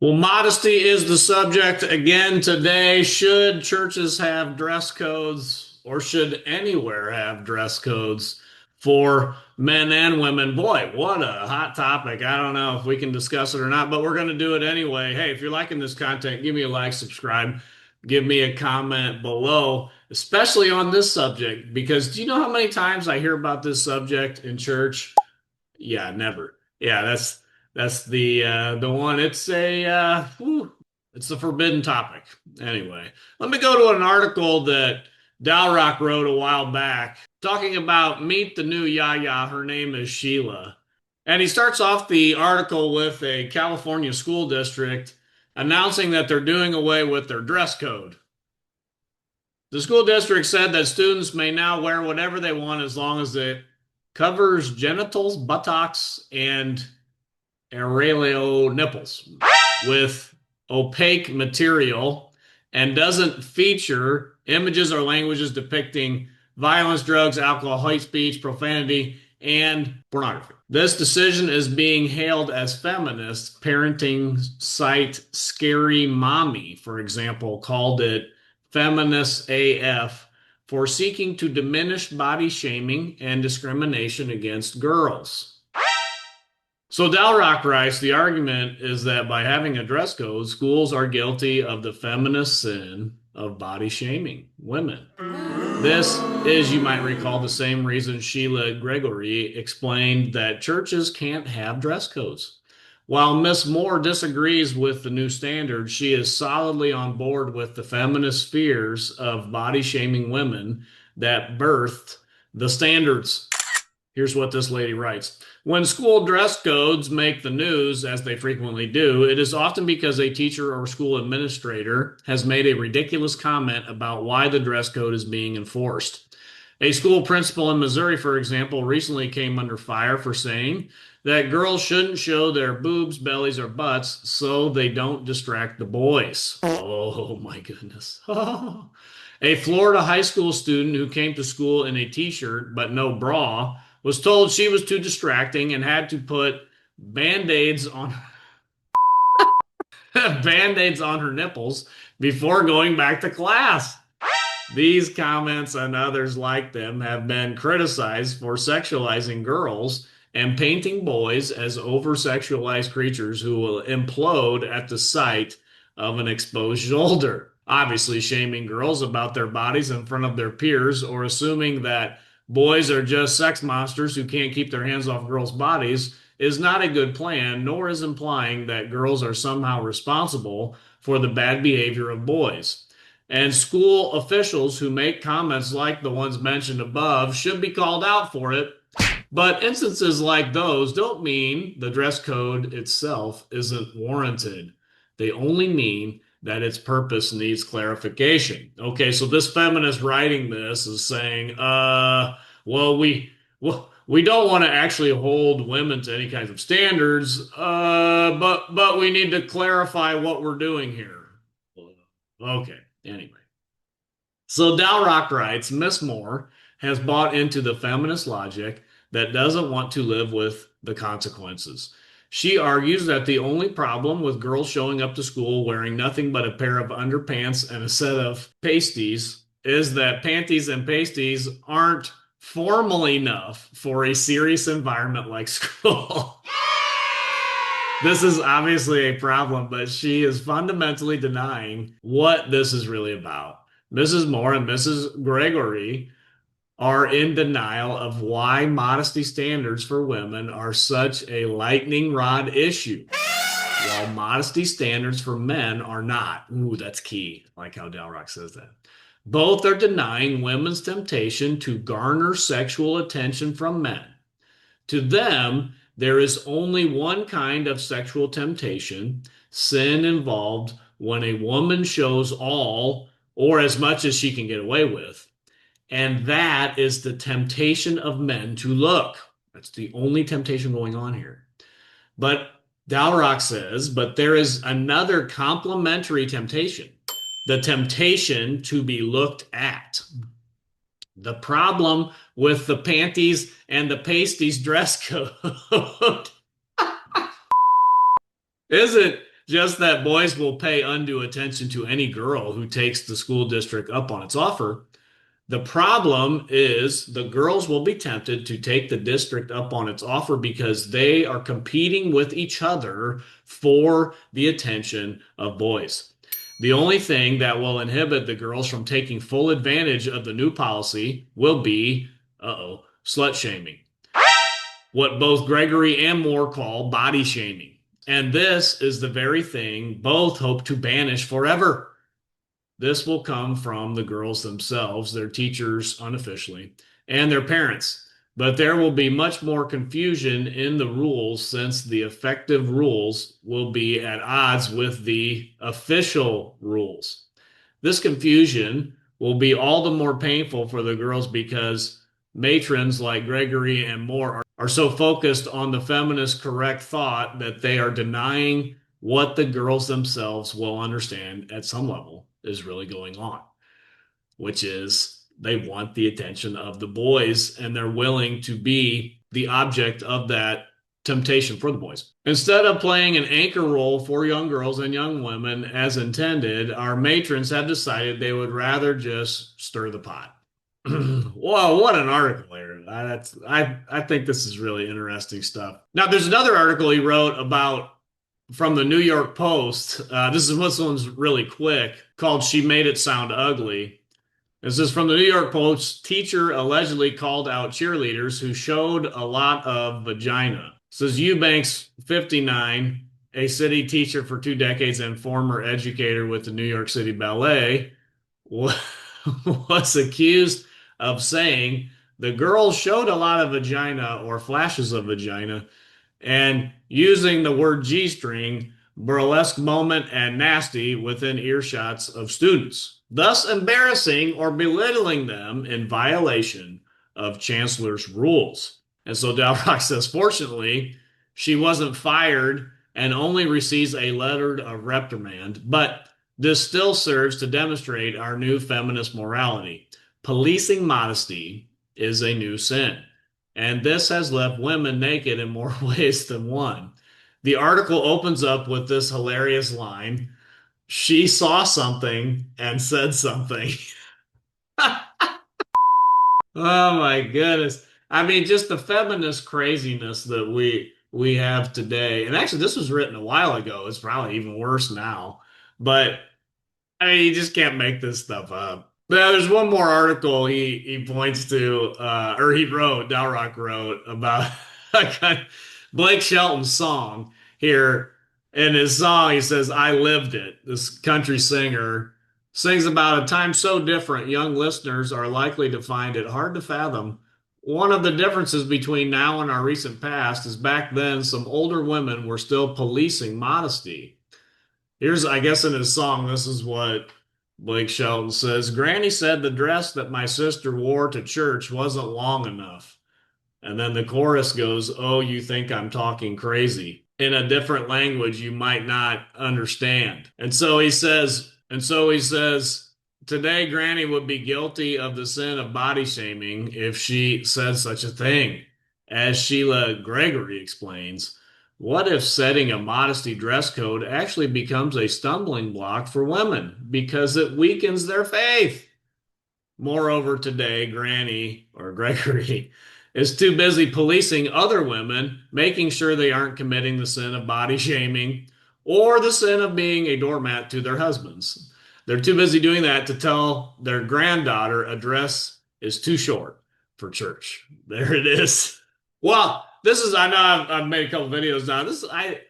Well, modesty is the subject again today. Should churches have dress codes or should anywhere have dress codes for men and women? Boy, what a hot topic. I don't know if we can discuss it or not, but we're going to do it anyway. Hey, if you're liking this content, give me a like, subscribe, give me a comment below, especially on this subject, because do you know how many times I hear about this subject in church? Yeah, never. Yeah, that's the one. It's the forbidden topic. Anyway, let me go to an article that Dalrock wrote a while back talking about meet the new Yaya. Her name is Sheila. And he starts off the article with a California school district announcing that they're doing away with their dress code. The school district said that students may now wear whatever they want as long as it covers genitals, buttocks, and areola nipples with opaque material and doesn't feature images or languages depicting violence, drugs, alcohol, hate speech, profanity, and pornography. This decision is being hailed as feminist. Parenting site Scary Mommy, for example, called it feminist AF for seeking to diminish body shaming and discrimination against girls. So Dalrock writes, the argument is that by having a dress code, schools are guilty of the feminist sin of body shaming women. This is, you might recall, the same reason Sheila Gregory explained that churches can't have dress codes. While Miss Moore disagrees with the new standard, she is solidly on board with the feminist fears of body shaming women that birthed the standards. Here's what this lady writes. When school dress codes make the news, as they frequently do, it is often because a teacher or school administrator has made a ridiculous comment about why the dress code is being enforced. A school principal in Missouri, for example, recently came under fire for saying that girls shouldn't show their boobs, bellies, or butts so they don't distract the boys. Oh my goodness. A Florida high school student who came to school in a t-shirt but no bra was told she was too distracting and had to put band-aids on band-aids on her nipples before going back to class. These comments and others like them have been criticized for sexualizing girls and painting boys as over-sexualized creatures who will implode at the sight of an exposed shoulder. Obviously, shaming girls about their bodies in front of their peers or assuming that boys are just sex monsters who can't keep their hands off girls' bodies is not a good plan, nor is implying that girls are somehow responsible for the bad behavior of boys. And school officials who make comments like the ones mentioned above should be called out for it. But instances like those don't mean the dress code itself isn't warranted. They only mean that its purpose needs clarification. Okay, so this feminist writing this is saying, well, we don't want to actually hold women to any kinds of standards, but we need to clarify what we're doing here. Okay, anyway. So Dalrock writes, Miss Moore has bought into the feminist logic that doesn't want to live with the consequences. She argues that the only problem with girls showing up to school wearing nothing but a pair of underpants and a set of pasties is that panties and pasties aren't formal enough for a serious environment like school. This is obviously a problem, but she is fundamentally denying what this is really about. Mrs. Moore and Mrs. Gregory are in denial of why modesty standards for women are such a lightning rod issue, while modesty standards for men are not. Ooh, that's key. I like how Dalrock says that. Both are denying women's temptation to garner sexual attention from men. To them, there is only one kind of sexual temptation, sin involved, when a woman shows all or as much as she can get away with. And that is the temptation of men to look. That's the only temptation going on here. But Dalrock says, but there is another complementary temptation, the temptation to be looked at. The problem with the panties and the pasties dress code isn't just that boys will pay undue attention to any girl who takes the school district up on its offer. The problem is the girls will be tempted to take the district up on its offer because they are competing with each other for the attention of boys. The only thing that will inhibit the girls from taking full advantage of the new policy will be, slut shaming, what both Gregory and Moore call body shaming. And this is the very thing both hope to banish forever. This will come from the girls themselves, their teachers unofficially, and their parents. But there will be much more confusion in the rules since the effective rules will be at odds with the official rules. This confusion will be all the more painful for the girls because matrons like Gregory and Moore are so focused on the feminist correct thought that they are denying what the girls themselves will understand at some level is really going on, which is they want the attention of the boys and they're willing to be the object of that temptation for the boys. Instead of playing an anchor role for young girls and young women as intended, our matrons have decided they would rather just stir the pot. Whoa, what an article here. I think this is really interesting stuff. Now, there's another article he wrote about from the New York Post. This one's really quick, called She Made It Sound Ugly. This is from the New York Post. Teacher allegedly called out cheerleaders who showed a lot of vagina. It says Eubanks, 59, a city teacher for 2 decades and former educator with the New York City Ballet, was accused of saying the girls showed a lot of vagina or flashes of vagina and using the word G-string, burlesque moment, and nasty within earshots of students, thus embarrassing or belittling them in violation of Chancellor's rules. And so Dalrock says, fortunately, she wasn't fired and only receives a letter of reprimand, but this still serves to demonstrate our new feminist morality. Policing modesty is a new sin. And this has left women naked in more ways than one. The article opens up with this hilarious line: she saw something and said something. Oh my goodness. I mean, just the feminist craziness that we have today. And actually, this was written a while ago. It's probably even worse now. But I mean, you just can't make this stuff up. Now, there's one more article he points to, or he wrote, Dalrock wrote about Blake Shelton's song here. In his song, he says, I lived it. This country singer sings about a time so different, young listeners are likely to find it hard to fathom. One of the differences between now and our recent past is back then, some older women were still policing modesty. Here's, I guess, in his song, this is what Blake Shelton says. Granny said the dress that my sister wore to church wasn't long enough. And then the chorus goes, oh, you think I'm talking crazy, in a different language you might not understand. And so he says, today Granny would be guilty of the sin of body shaming if she said such a thing. As Sheila Gregory explains, what if setting a modesty dress code actually becomes a stumbling block for women because it weakens their faith? Moreover, today, Granny, or Gregory, is too busy policing other women, making sure they aren't committing the sin of body shaming or the sin of being a doormat to their husbands. They're too busy doing that to tell their granddaughter a dress is too short for church. There it is. Well, this is, I know I've made a couple videos now.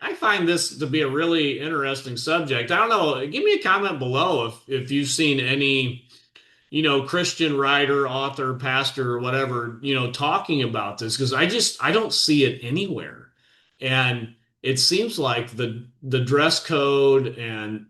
I find this to be a really interesting subject. I don't know. Give me a comment below if you've seen any, Christian writer, author, pastor, or whatever, talking about this, because I don't see it anywhere. And it seems like the dress code and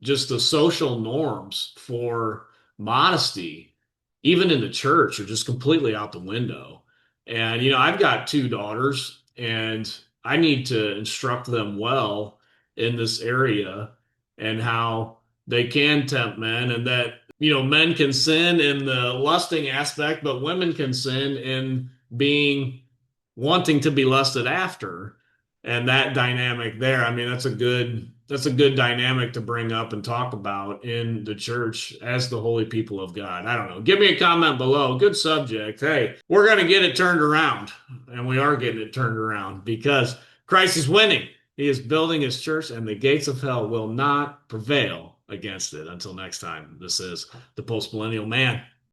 just the social norms for modesty, even in the church, are just completely out the window. And, I've got 2 daughters and I need to instruct them well in this area and how they can tempt men, and that, men can sin in the lusting aspect, but women can sin in wanting to be lusted after. And that dynamic there, I mean, that's a good dynamic to bring up and talk about in the church as the holy people of God. I don't know. Give me a comment below. Good subject. Hey, we're going to get it turned around, and we are getting it turned around because Christ is winning. He is building his church, and the gates of hell will not prevail against it. Until next time, this is the Post Millennial Man.